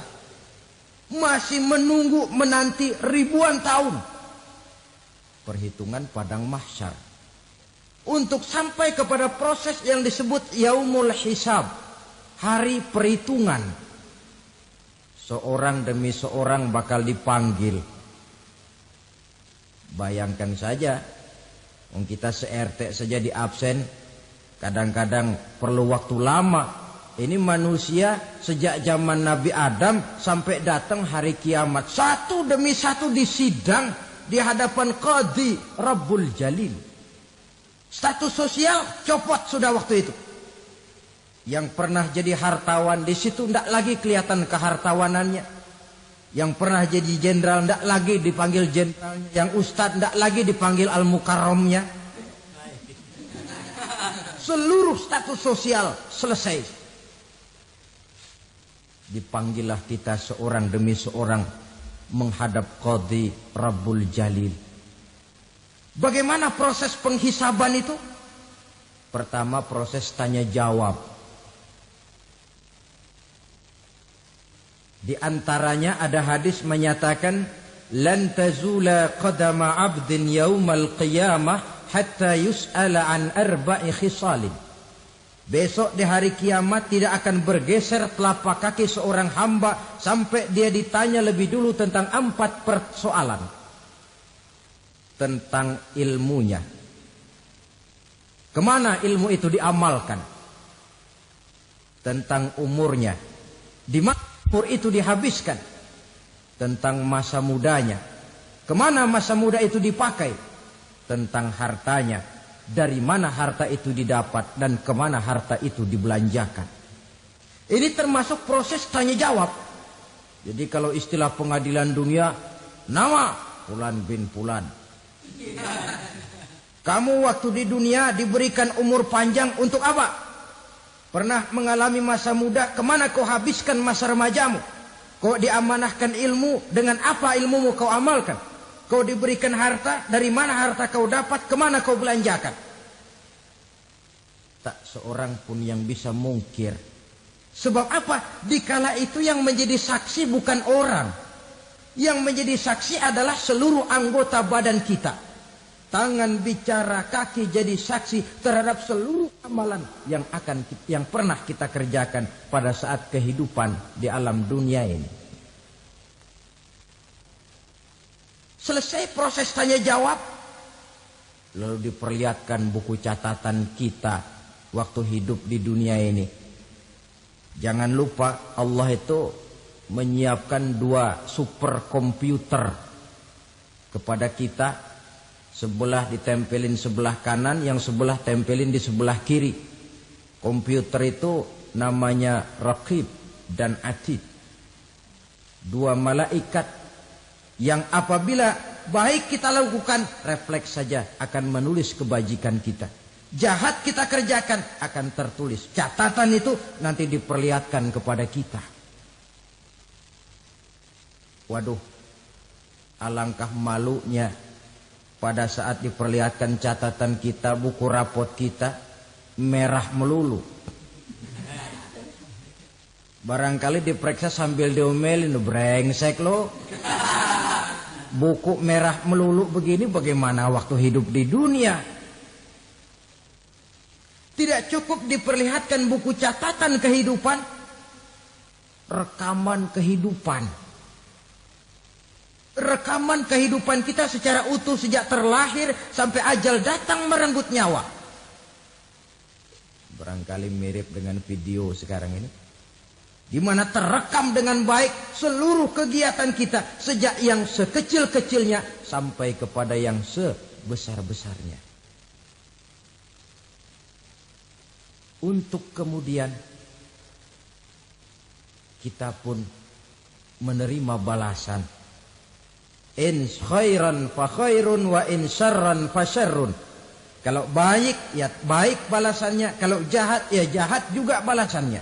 Speaker 1: Masih menunggu menanti ribuan tahun. Perhitungan padang mahsyar. Untuk sampai kepada proses yang disebut yaumul hisab. Hari perhitungan. Seorang demi seorang bakal dipanggil. Bayangkan saja, kita se-RT saja di absen, kadang-kadang perlu waktu lama. Ini manusia sejak zaman Nabi Adam sampai datang hari kiamat, satu demi satu disidang di hadapan Qadhi Rabbul Jalil. Status sosial copot sudah waktu itu. Yang pernah jadi hartawan di situ tidak lagi kelihatan kehartawanannya. Yang pernah jadi jenderal tidak lagi dipanggil jenderalnya. Yang ustadz tidak lagi dipanggil al-mukarramnya. Seluruh status sosial selesai. Dipanggillah kita seorang demi seorang menghadap Qadhi Rabbul Jalil. Bagaimana proses penghisaban itu? Pertama proses tanya jawab. Di antaranya ada hadis menyatakan lan tazula qadama 'abdin yaumal qiyamah hatta yus'ala an arba'i khisalin. Besok di hari kiamat tidak akan bergeser telapak kaki seorang hamba sampai dia ditanya lebih dulu tentang 4 persoalan. Tentang ilmunya. Kemana ilmu itu diamalkan? Tentang umurnya. Di mana umur itu dihabiskan? Tentang masa mudanya. Kemana masa muda itu dipakai? Tentang hartanya. dari mana harta itu didapat dan kemana harta itu dibelanjakan. Ini termasuk proses tanya jawab. Jadi kalau istilah pengadilan dunia, nama Fulan bin Fulan. Kamu waktu di dunia diberikan umur panjang untuk apa? Pernah mengalami masa muda, kemana kau habiskan masa remajamu? Kau diamanahkan ilmu, dengan apa ilmumu kau amalkan? Kau diberikan harta, dari mana harta kau dapat, kemana kau belanjakan? Tak seorang pun yang bisa mungkir. Sebab apa? Dikala itu yang menjadi saksi bukan orang. Yang menjadi saksi adalah seluruh anggota badan kita. Tangan bicara, kaki jadi saksi terhadap seluruh amalan yang pernah kita kerjakan pada saat kehidupan di alam dunia ini. Selesai proses tanya jawab, lalu diperlihatkan buku catatan kita waktu hidup di dunia ini. Jangan lupa Allah itu menyiapkan 2 superkomputer kepada kita. Sebelah ditempelin sebelah kanan, yang sebelah tempelin di sebelah kiri. Komputer itu namanya Raqib dan Atid. 2 malaikat yang apabila baik kita lakukan, refleks saja akan menulis kebajikan kita. Jahat kita kerjakan akan tertulis. Catatan itu nanti diperlihatkan kepada kita. Waduh, alangkah malunya pada saat diperlihatkan catatan kita, buku rapot kita, merah melulu. Barangkali diperiksa sambil diomelin, brengsek lo. Buku merah melulu begini bagaimana waktu hidup di dunia? Tidak cukup diperlihatkan buku catatan kehidupan, rekaman kehidupan. Rekaman kehidupan kita secara utuh sejak terlahir sampai ajal datang merenggut nyawa. Barangkali mirip dengan video sekarang ini, di mana terekam dengan baik seluruh kegiatan kita sejak yang sekecil-kecilnya sampai kepada yang sebesar-besarnya. Untuk kemudian kita pun menerima balasan. In khairan fa khairun wa in syarran fa syarrun. Kalau baik ya baik balasannya, kalau jahat ya jahat juga balasannya.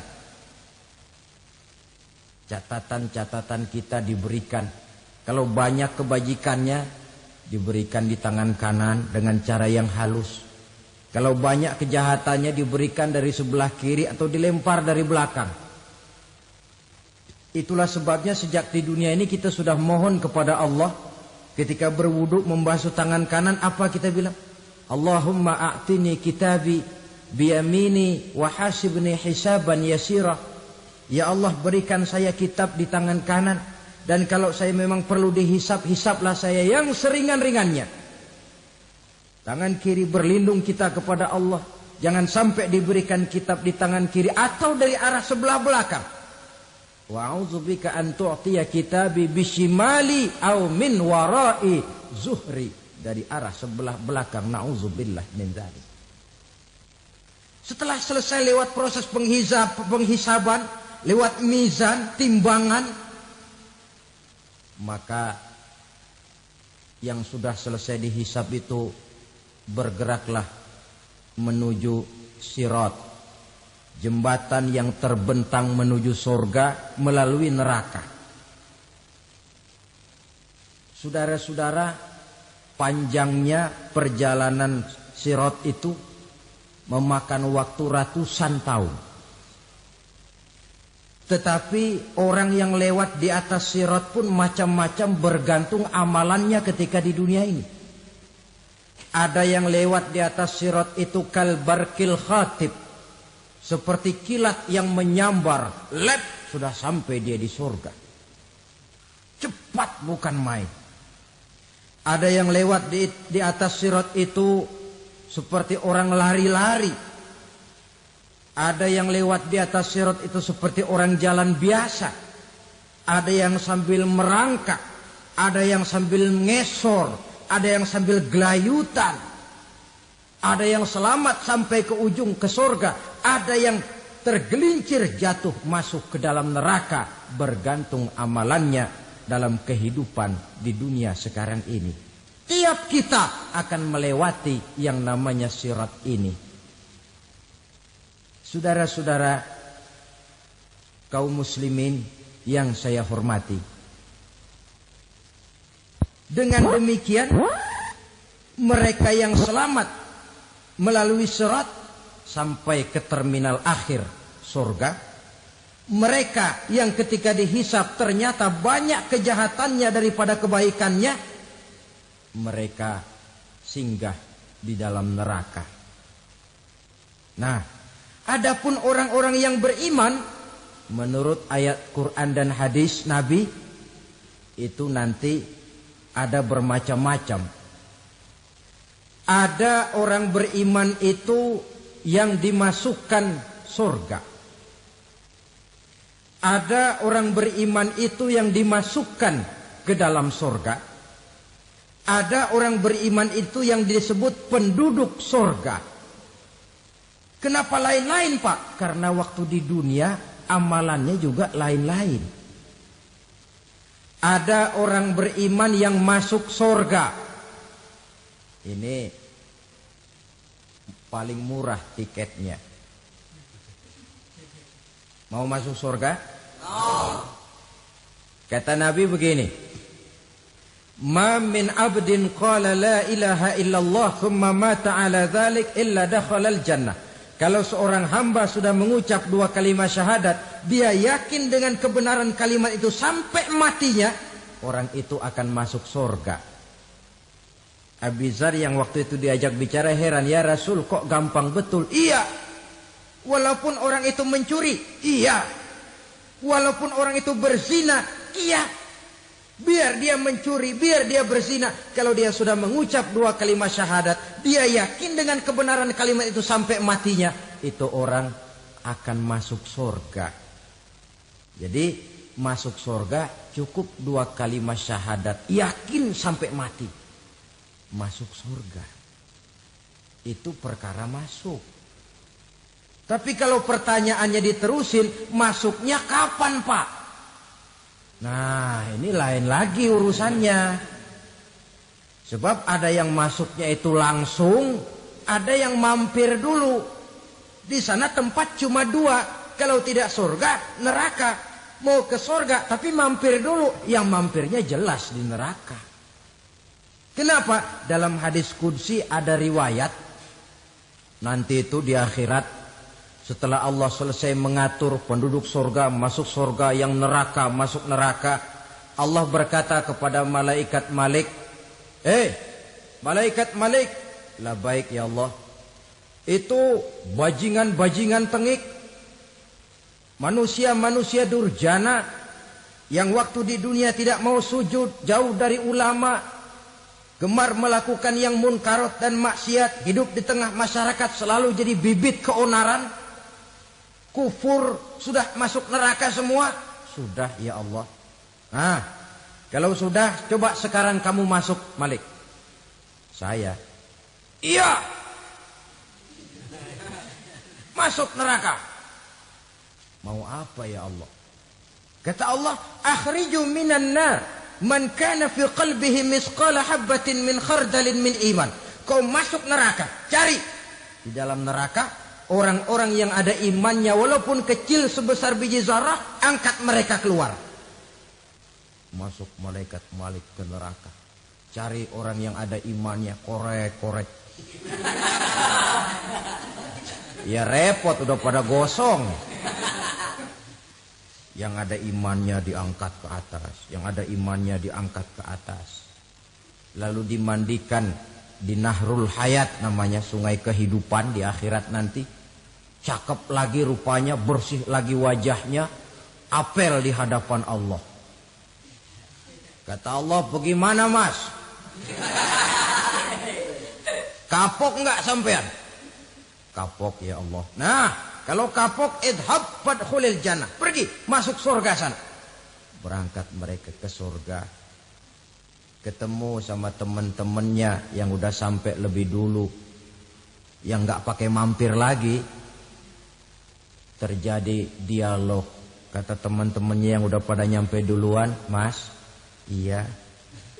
Speaker 1: Catatan-catatan kita diberikan. Kalau banyak kebajikannya diberikan di tangan kanan dengan cara yang halus. Kalau banyak kejahatannya diberikan dari sebelah kiri atau dilempar dari belakang. Itulah sebabnya sejak di dunia ini kita sudah mohon kepada Allah. Ketika berwudu membasuh tangan kanan, apa kita bilang? Allahumma a'tini kitabi biyamini wa hasibni hisaban yasira. Ya Allah, berikan saya kitab di tangan kanan, dan kalau saya memang perlu dihisap, hisaplah saya yang seringan-ringannya. Tangan kiri berlindung kita kepada Allah. Jangan sampai diberikan kitab di tangan kiri atau dari arah sebelah belakang. Wa'udzubika an tu'tiya kitabi bishimali au min warai zuhri. Dari arah sebelah belakang. Na'udzubillah min dzalik. Setelah selesai lewat proses penghisaban, lewat mizan, timbangan, maka yang sudah selesai dihisab itu bergeraklah menuju sirat, jembatan yang terbentang menuju surga melalui neraka. Saudara-saudara, panjangnya perjalanan sirat itu memakan waktu ratusan tahun. Tetapi orang yang lewat di atas sirat pun macam-macam bergantung amalannya ketika di dunia ini. Ada yang lewat di atas sirat itu kal barkil khatib, seperti kilat yang menyambar, lep sudah sampai dia di surga. Cepat bukan main. Ada yang lewat di atas sirat itu seperti orang lari-lari. Ada yang lewat di atas sirat itu seperti orang jalan biasa. Ada yang sambil merangkak, ada yang sambil ngesor, ada yang sambil gelayutan. Ada yang selamat sampai ke ujung ke surga. Ada yang tergelincir jatuh masuk ke dalam neraka. Bergantung amalannya dalam kehidupan di dunia sekarang ini. Tiap kita akan melewati yang namanya sirat ini. Saudara-saudara kaum muslimin yang saya hormati. Dengan demikian mereka yang selamat melalui sirat sampai ke terminal akhir surga. Mereka yang ketika dihisab ternyata banyak kejahatannya daripada kebaikannya, mereka singgah di dalam neraka. Nah, adapun orang-orang yang beriman menurut ayat Quran dan hadis Nabi itu nanti ada bermacam-macam. Ada orang beriman itu yang dimasukkan surga. Ada orang beriman itu yang dimasukkan ke dalam surga. Ada orang beriman itu yang disebut penduduk surga. Kenapa lain-lain, Pak? Karena waktu di dunia amalannya juga lain-lain. Ada orang beriman yang masuk surga. Ini paling murah tiketnya. Mau masuk surga? Kata Nabi begini. Ma min abdin qala la ilaha illallah thumma mata ala dhalik illa dakhalal jannah. Kalau seorang hamba sudah mengucap dua kalimat syahadat, dia yakin dengan kebenaran kalimat itu sampai matinya, orang itu akan masuk surga. Abu Dzar yang waktu itu diajak bicara heran, ya Rasul kok gampang betul? Iya. Walaupun orang itu mencuri, iya. Walaupun orang itu berzina, iya. Biar dia mencuri, biar dia berzina, kalau dia sudah mengucap dua kalimat syahadat, dia yakin dengan kebenaran kalimat itu sampai matinya, itu orang akan masuk surga. Jadi masuk surga cukup dua kalimat syahadat, yakin sampai mati, masuk surga. Itu perkara masuk. Tapi kalau pertanyaannya diterusin, masuknya kapan, Pak? Nah, ini lain lagi urusannya. Sebab ada yang masuknya itu langsung, ada yang mampir dulu. Di sana tempat cuma dua. Kalau tidak surga, neraka. Mau ke surga, tapi mampir dulu. Yang mampirnya jelas di neraka. Kenapa? Dalam hadis qudsi ada riwayat. Nanti itu di akhirat, setelah Allah selesai mengatur penduduk surga masuk surga, yang neraka masuk neraka, Allah berkata kepada malaikat Malik, malaikat Malik, labaik ya Allah. Itu bajingan-bajingan tengik, manusia-manusia durjana yang waktu di dunia tidak mau sujud, jauh dari ulama, gemar melakukan yang munkarat dan maksiat, hidup di tengah masyarakat selalu jadi bibit keonaran. Kufur, sudah masuk neraka semua. Sudah ya Allah. Nah, kalau sudah, coba sekarang kamu masuk, Malik. Saya. Iya. Masuk neraka. Mau apa ya Allah? Kata Allah, akhriju minan nar man kana fi qalbihi misqala habatin min khardalin min iman. Kau masuk neraka, cari di dalam neraka orang-orang yang ada imannya walaupun kecil sebesar biji zarah, angkat mereka keluar. Masuk malaikat Malik ke neraka, cari orang yang ada imannya, korek-korek. Ya repot, udah pada gosong. Yang ada imannya diangkat ke atas, yang ada imannya diangkat ke atas. Lalu dimandikan di Nahrul Hayat, namanya sungai kehidupan di akhirat nanti. Cakep lagi rupanya, bersih lagi wajahnya, apel di hadapan Allah. Kata Allah, bagaimana mas? Kapok enggak sampean? Kapok ya Allah. Nah, kalau kapok, idhab fadkhulil jannah. Pergi, masuk surga sana. Berangkat mereka ke surga. Ketemu sama teman-temannya yang udah sampai lebih dulu. yang nggak pakai mampir lagi. Terjadi dialog. Kata teman-temannya yang udah pada nyampe duluan, Mas, iya,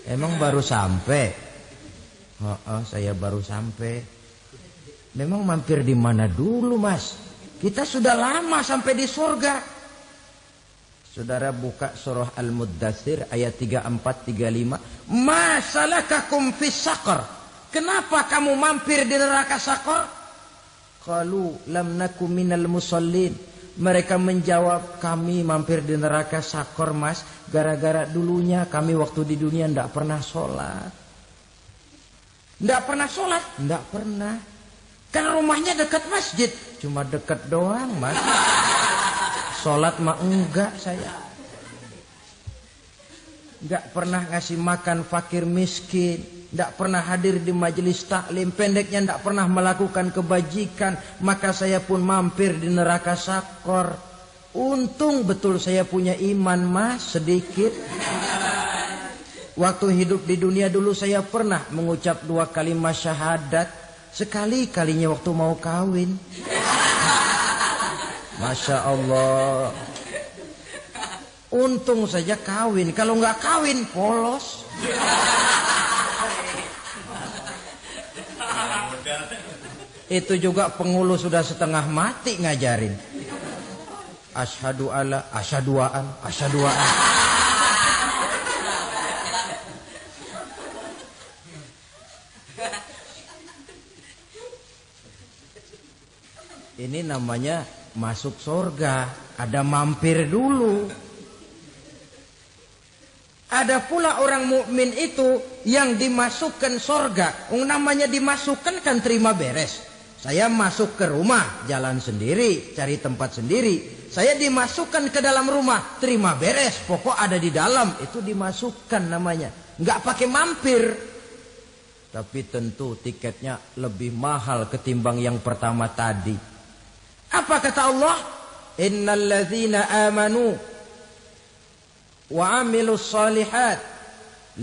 Speaker 1: emang baru sampai? Oh, saya baru sampai. Memang mampir di mana dulu, Mas? Kita sudah lama sampai di surga. Saudara buka surah Al-Muddatsir ayat 34-35. Ma salakakum fis saqar? Kenapa kamu mampir di neraka Saqar? Qalu lam naku minal musallin. Mereka menjawab, kami mampir di neraka Saqar, Mas, gara-gara dulunya kami waktu di dunia tidak pernah sholat. Tidak pernah sholat? Tidak pernah. Kan rumahnya dekat masjid. Cuma dekat doang, Mas. Sholat mah enggak saya. Enggak pernah ngasih makan fakir miskin. Enggak pernah hadir di majelis taklim. Pendeknya enggak pernah melakukan kebajikan. Maka saya pun mampir di neraka Saqar. Untung betul saya punya iman, Mas, sedikit. Waktu hidup di dunia dulu saya pernah mengucap 2 kalimat syahadat. Sekali-kalinya waktu mau kawin. Masya Allah. Untung saja kawin. Kalau nggak kawin polos. Itu juga pengulu sudah setengah mati ngajarin. Asyhadu alla, asyaduaan, asyaduaan. Ini namanya masuk surga, ada mampir dulu. Ada pula orang mukmin itu yang dimasukkan surga. Namanya dimasukkan kan terima beres. Saya masuk ke rumah, jalan sendiri, cari tempat sendiri. Saya dimasukkan ke dalam rumah, terima beres. Pokok ada di dalam, itu dimasukkan namanya. Nggak pakai mampir. Tapi tentu tiketnya lebih mahal ketimbang yang pertama tadi. Apa kata Allah? Innal ladzina amanu wa 'amilus shalihat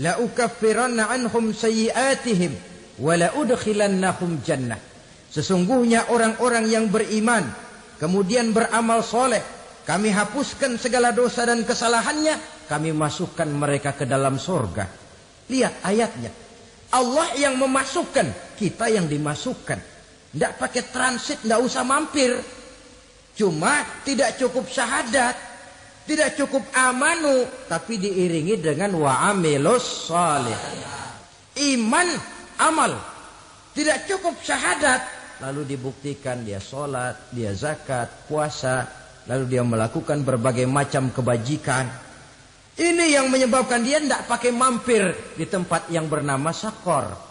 Speaker 1: la ukaffiranna 'anhum sayyi'atihim wa la udkhilannahum jannah. Sesungguhnya orang-orang yang beriman kemudian beramal soleh, kami hapuskan segala dosa dan kesalahannya, kami masukkan mereka ke dalam surga. Lihat ayatnya. Allah yang memasukkan, kita yang dimasukkan. Tidak pakai transit, tidak usah mampir. Cuma tidak cukup syahadat, tidak cukup amanu, tapi diiringi dengan wa'amilus salih. Iman, amal. Tidak cukup syahadat, lalu dibuktikan dia sholat, dia zakat, puasa, lalu dia melakukan berbagai macam kebajikan. Ini yang menyebabkan dia tidak pakai mampir di tempat yang bernama Saqar.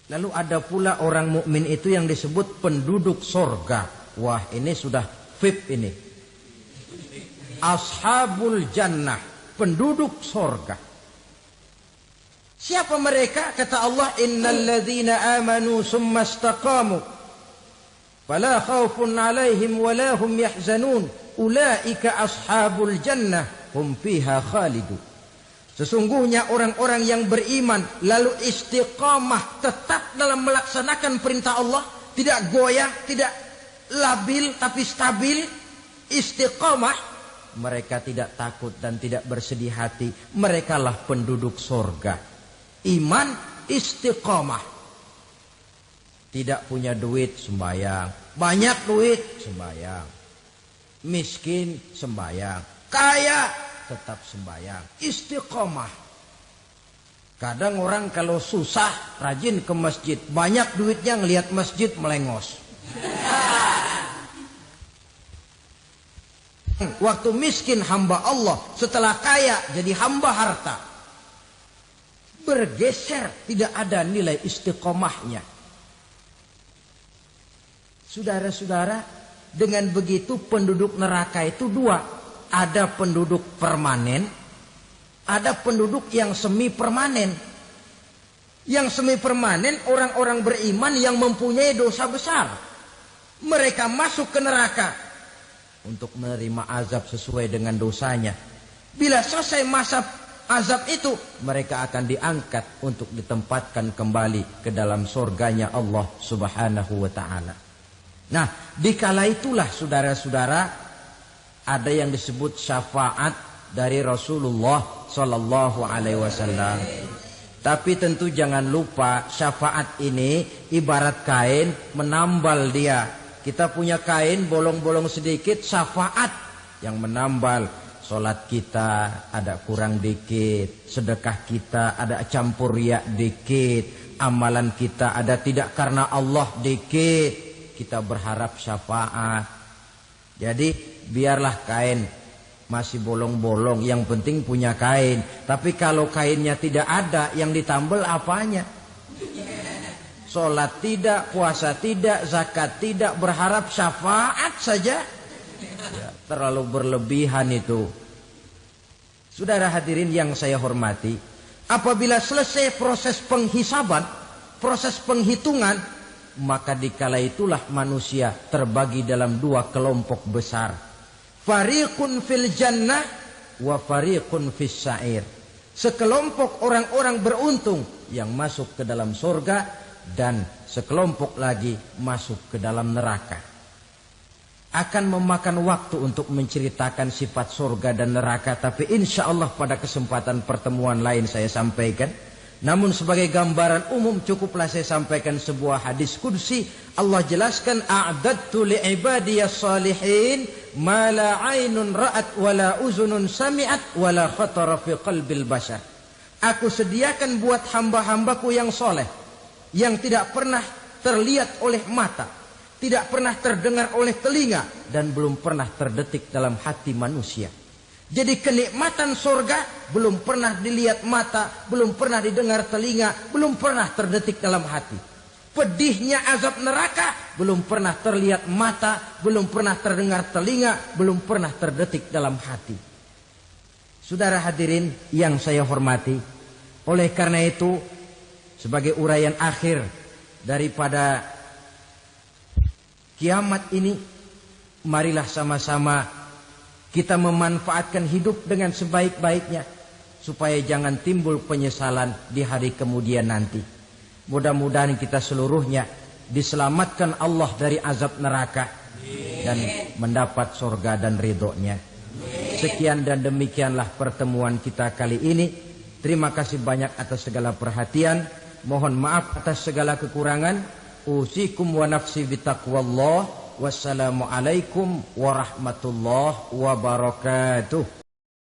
Speaker 1: Lalu ada pula orang mukmin itu yang disebut penduduk surga. Wah, ini sudah VIP ini. Ashabul jannah, penduduk surga. Siapa mereka? Kata Allah, innal ladzina amanu summa istaqamu fala khaufun 'alaihim wala hum yahzanun ulaika ashabul jannah hum fiha khalidun. Sesungguhnya orang-orang yang beriman lalu istiqamah, tetap dalam melaksanakan perintah Allah, tidak goyah, tidak labil tapi stabil, istiqamah, mereka tidak takut dan tidak bersedih hati. Merekalah penduduk surga. Iman, istiqamah. Tidak punya duit, sembahyang. Banyak duit, sembahyang. Miskin, sembahyang. Kaya, tetap sembahyang. Istiqomah. Kadang orang kalau susah rajin ke masjid, banyak duitnya ngelihat masjid melengos. Waktu miskin hamba Allah, setelah kaya jadi hamba harta. Bergeser, tidak ada nilai istiqomahnya. Saudara-saudara, dengan begitu penduduk neraka itu dua. Ada penduduk permanen, ada penduduk yang semi permanen. Yang semi permanen orang-orang beriman yang mempunyai dosa besar. Mereka masuk ke neraka untuk menerima azab sesuai dengan dosanya. Bila selesai masa azab itu, mereka akan diangkat untuk ditempatkan kembali ke dalam surganya Allah Subhanahu wa ta'ala. Nah, dikala itulah saudara-saudara, ada yang disebut syafaat dari Rasulullah Sallallahu Alaihi Wasallam. Tapi tentu jangan lupa, syafaat ini ibarat kain menambal dia. Kita punya kain bolong-bolong sedikit, syafaat yang menambal. Solat kita ada kurang dikit, sedekah kita ada campur riak dikit, amalan kita ada tidak karena Allah dikit, kita berharap syafaat. Jadi biarlah kain masih bolong-bolong, yang penting punya kain. Tapi kalau kainnya tidak ada, yang ditambal apanya? Solat tidak, puasa tidak, zakat tidak, berharap syafaat saja. Ya, terlalu berlebihan itu. Saudara hadirin yang saya hormati, apabila selesai proses penghisaban, proses penghitungan, maka dikala itulah manusia terbagi dalam dua kelompok besar. Fariqun fil jannah wa fariqun fis sa'ir. Sekelompok orang-orang beruntung yang masuk ke dalam surga, dan sekelompok lagi masuk ke dalam neraka. Akan memakan waktu untuk menceritakan sifat surga dan neraka, tapi insya Allah pada kesempatan pertemuan lain saya sampaikan. Namun sebagai gambaran umum cukuplah saya sampaikan sebuah hadis qudsi. Allah jelaskan, a'dadtu li'ibadiyas salihin ma la 'ainun ra'at wa la uzunun sami'at wa la khatara fi qalbil bashar. Aku sediakan buat hamba-hambaku yang soleh, yang tidak pernah terlihat oleh mata, tidak pernah terdengar oleh telinga, dan belum pernah terdetik dalam hati manusia. Jadi kenikmatan surga belum pernah dilihat mata, belum pernah didengar telinga, belum pernah terdetik dalam hati. Pedihnya azab neraka belum pernah terlihat mata, belum pernah terdengar telinga, belum pernah terdetik dalam hati. Saudara hadirin yang saya hormati, oleh karena itu sebagai uraian akhir daripada kiamat ini, marilah sama-sama kita memanfaatkan hidup dengan sebaik-baiknya, supaya jangan timbul penyesalan di hari kemudian nanti. Mudah-mudahan kita seluruhnya diselamatkan Allah dari azab neraka dan mendapat surga dan ridhonya. Sekian dan demikianlah pertemuan kita kali ini. Terima kasih banyak atas segala perhatian. Mohon maaf atas segala kekurangan. Usikum wa nafsi bitaqwallah. Wassalamualaikum warahmatullahi wabarakatuh.